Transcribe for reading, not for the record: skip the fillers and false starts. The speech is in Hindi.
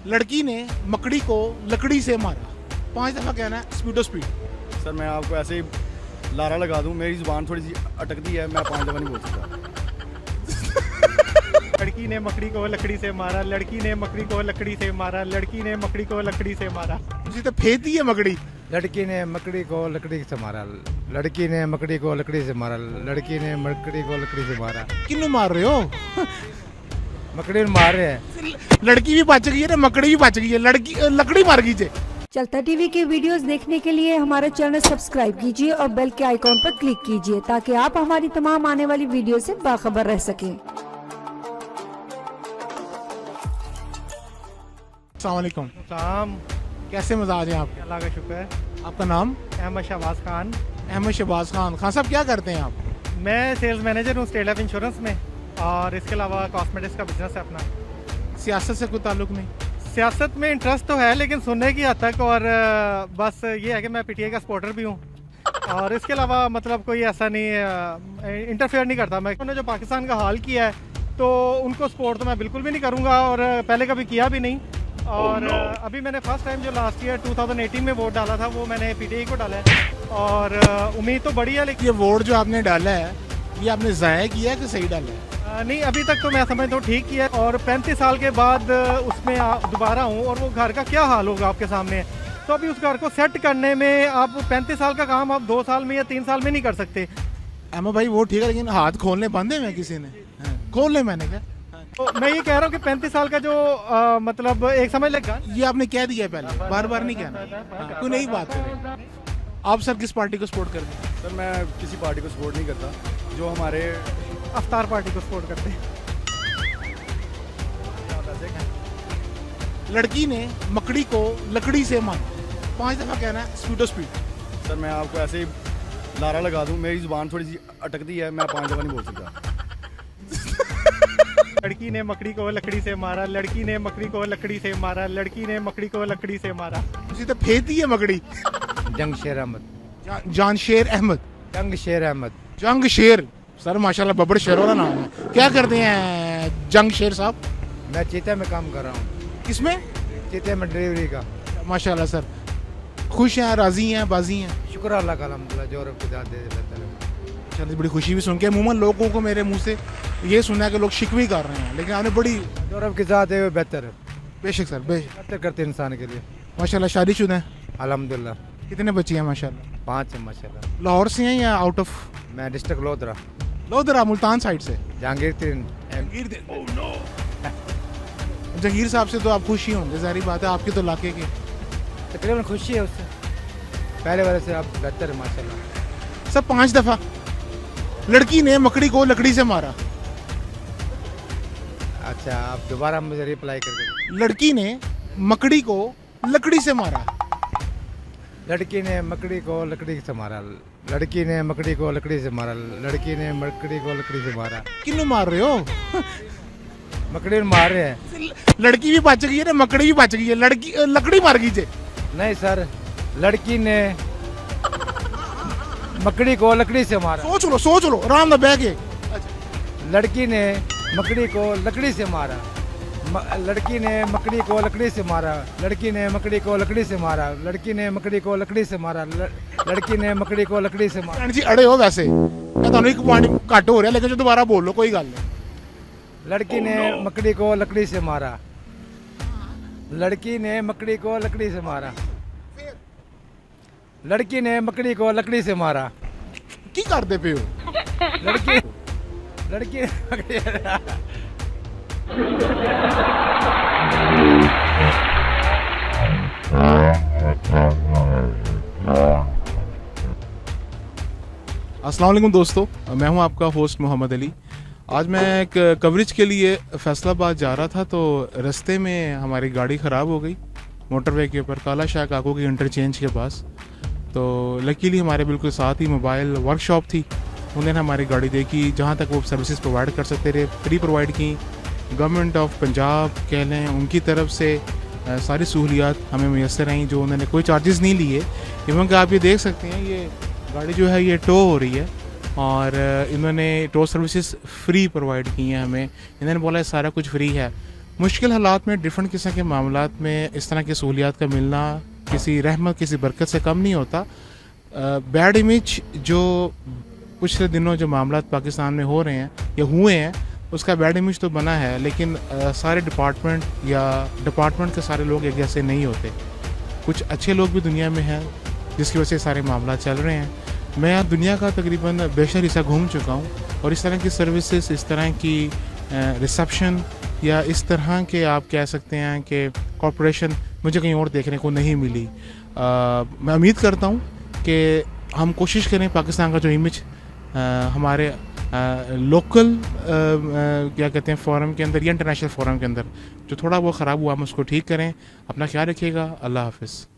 लड़की ने मकड़ी को लकड़ी से मारा। 5 दफा कहना है स्पीडो स्पीड। सर मैं आपको ऐसे ही लारा लगा दूं, मेरी जुबान थोड़ी सी अटकती है, मैं 5 दफा नहीं बोल सकता। लड़की ने मकड़ी को लकड़ी से मारा, लड़की ने मकड़ी को लकड़ी से मारा, लड़की ने मकड़ी को लकड़ी से मारा। उसी तो फेंकती है मकड़ी। लड़की ने मकड़ी को लकड़ी से मारा, लड़की ने मकड़ी को लकड़ी से मारा, लड़की ने मकड़ी को लकड़ी से मारा। किन्नू मार रहे हो? मकड़ी ने मार रहे हैं। लड़की भी बच गई है ना, मकड़ी भी बच गई है, लड़की लकड़ी मार गई जे। चलता टीवी के वीडियोस देखने के लिए हमारे चैनल सब्सक्राइब कीजिए और बेल के आइकॉन पर क्लिक कीजिए ताकि आप हमारी तमाम आने वाली वीडियो से बाखबर रह सकें। अस्सलाम वालेकुम। शाम कैसे मिजाज हैं आपके? अल्लाह का शुक्र है। आपका नाम? अहमद शहबाज खान। अहमद शहबाज खान। खान साहब क्या करते हैं आप? मैं सेल्स मैनेजर हूँ स्टेट लाइफ इंश्योरेंस में, और इसके अलावा कॉस्मेटिक्स का बिजनेस है अपना। सियासत से कोई ताल्लुक नहीं? सियासत में इंटरेस्ट तो है, लेकिन सुनने की हद तक, और बस ये है कि मैं पीटीआई का सपोर्टर भी हूँ, और इसके अलावा मतलब कोई ऐसा नहीं इंटरफेयर नहीं करता। मैं उन्होंने जो पाकिस्तान का हाल किया है तो उनको सपोर्ट तो मैं बिल्कुल भी नहीं करूँगा, और पहले कभी किया भी नहीं। और अभी मैंने फर्स्ट टाइम जो लास्ट ईयर 2018 में वोट डाला था वो मैंने पीटीआई को डाला है, और उम्मीद तो बड़ी है। लेकिन ये वोट जो आपने डाला है ये आपने ज़ाया किया है कि सही डाला है? नहीं, अभी तक तो मैं समझता हूँ ठीक किया है, और 35 साल के बाद उसमें दोबारा हूँ, और वो घर का क्या हाल होगा आपके सामने। तो अभी उस घर को सेट करने में आप 35 साल का काम आप 2 साल में या 3 साल में नहीं कर सकते। अहमद भाई वो ठीक है, लेकिन हाथ खोलने बंदे में किसी ने? खोल ले मैंने क्या? तो मैं ये कह रहा हूँ कि 35 साल का जो मतलब एक समझ लगा। ये आपने कह दिया पहले, बार बार नहीं कहना। कोई नई बात करें। आप सर किस पार्टी को सपोर्ट करते हैं? सर मैं किसी पार्टी को सपोर्ट नहीं करता, जो हमारे अफ्तार पार्टी को सपोर्ट करते हैं। लड़की ने मकड़ी को लकड़ी से मारा। 5 दफा कहना है स्पीडो स्पीड। सर मैं आपको ऐसे ही लारा लगा दूं, मेरी जुबान थोड़ी सी अटकती है, मैं 5 दफा नहीं बोल सकता। लड़की ने मकड़ी को लकड़ी से मारा, लड़की ने मकड़ी को लकड़ी से मारा, लड़की ने मकड़ी को लकड़ी से मारा। उसी तो फेंकती है मकड़ी। जंगशेर अहमद। जानशेर अहमद। जंगशेर अहमद। जंगशेर। सर माशाल्लाह बब्बर शेर वाला नाम है। क्या करते हैं जंगशेर साहब? मैं चीता में काम कर रहा हूँ। किसमें? चीते में डिलीवरी का। माशाल्लाह सर, खुश हैं, राजी हैं, बाजी हैं? शुक्र अल्लाह का, अल्हम्दुलिल्लाह, जो रब की दात दे बेहतर है। चलिए, बड़ी खुशी भी सुन के। अमूमन लोगों को मेरे मुंह से ये सुना है कि लोग शिकवी कर रहे हैं, लेकिन आपने बड़ी जो रब की दात है वो बेहतर है। बेशक सर, बेहतर करते हैं इंसान के लिए। माशाल्लाह शादीशुदा हैं? अल्हम्दुलिल्लाह। कितने बच्चे हैं माशाल्लाह? 5 है माशाल्लाह। लाहौर से हैं या आउट ऑफ? मैं डिस्ट्रिक्ट लोधरा, लोधरा मुल्तान साइड से। जहांगीर तीन। जहांगीर साहब से तो आप खुश ही होंगे, जाहिर बात है, आपके तो इलाके के। तकरीबन खुशी है उससे, पहले वाले से अब बेहतर है माशाल्लाह। सब 5 दफा लड़की ने मकड़ी को लकड़ी से मारा। अच्छा, आप दोबारा मुझे रिप्लाई करके। लड़की ने मकड़ी को लकड़ी से मारा। लड़की ने मकड़ी को लकड़ी से मारा, लड़की ने मकड़ी को लकड़ी से मारा, लड़की ने मकड़ी को लकड़ी से मारा। किन्नू मार रहे हो? मकड़ी ने मार रहे हैं। लड़की भी बच गई है ना, मकड़ी भी बच गई है, लड़की लकड़ी मार गई जे। नहीं सर, लड़की ने मकड़ी को लकड़ी से मारा। सोच लो आराम से बैठ के। लड़की ने मकड़ी को लकड़ी से मारा, लड़की ने मकड़ी को लकड़ी से मारा, लड़की ने मकड़ी को लकड़ी से मारा, लड़की ने मकड़ी को लकड़ी से मारा, लड़की ने मकड़ी को लकड़ी से मारा। जी अड़े हो वैसे, मैं तो एक पॉइंट घट हो रहा है, लेकिन जो दोबारा बोल लो, कोई गल नहीं। लड़की ने मकड़ी को लकड़ी से मारा, लड़की ने मकड़ी को लकड़ी से मारा, लड़की ने मकड़ी को लकड़ी से मारा। की करते पे हो? लड़की लड़की अस्सलाम वालेकुम दोस्तों, मैं हूं आपका होस्ट मोहम्मद अली। आज मैं एक कवरेज के लिए फैसलाबाद जा रहा था, तो रास्ते में हमारी गाड़ी ख़राब हो गई मोटरवे के ऊपर, काला शाह काको की इंटरचेंज के पास। तो लकीली हमारे बिल्कुल साथ ही मोबाइल वर्कशॉप थी, उन्होंने हमारी गाड़ी देखी, जहाँ तक वो सर्विसेज प्रोवाइड कर सकते थे फ्री प्रोवाइड की। गवर्नमेंट ऑफ पंजाब कह लें, उनकी तरफ से सारी सहूलियात हमें मैसर आई, जो उन्होंने कोई चार्जेस नहीं लिए। इवन कि आप ये देख सकते हैं, ये गाड़ी जो है ये टो हो रही है, और इन्होंने टो सर्विसेज फ्री प्रोवाइड की हैं हमें। इन्होंने बोला है सारा कुछ फ्री है। मुश्किल हालात में डिफरेंट किस्म के मामलात में इस तरह की सहूलियात का मिलना किसी रहमत किसी बरकत से कम नहीं होता। बैड इमेज जो पिछले दिनों जो मामलात पाकिस्तान में हो रहे हैं या हुए हैं उसका बैड इमेज तो बना है, लेकिन सारे डिपार्टमेंट या डिपार्टमेंट के सारे लोग एक जैसे नहीं होते। कुछ अच्छे लोग भी दुनिया में हैं जिसकी वजह से सारे मामला चल रहे हैं। मैं यहाँ दुनिया का तकरीबन बेशर हिस्सा घूम चुका हूँ और इस तरह की सर्विसेज, इस तरह की रिसेप्शन या इस तरह के आप कह सकते हैं कि कॉर्पोरेशन मुझे कहीं और देखने को नहीं मिली। मैं उम्मीद करता हूँ कि हम कोशिश करें पाकिस्तान का जो इमेज हमारे लोकल क्या कहते हैं फोरम के अंदर या इंटरनेशनल फोरम के अंदर जो थोड़ा वो ख़राब हुआ हम उसको ठीक करें। अपना ख्याल रखिएगा। अल्लाह हाफिज़।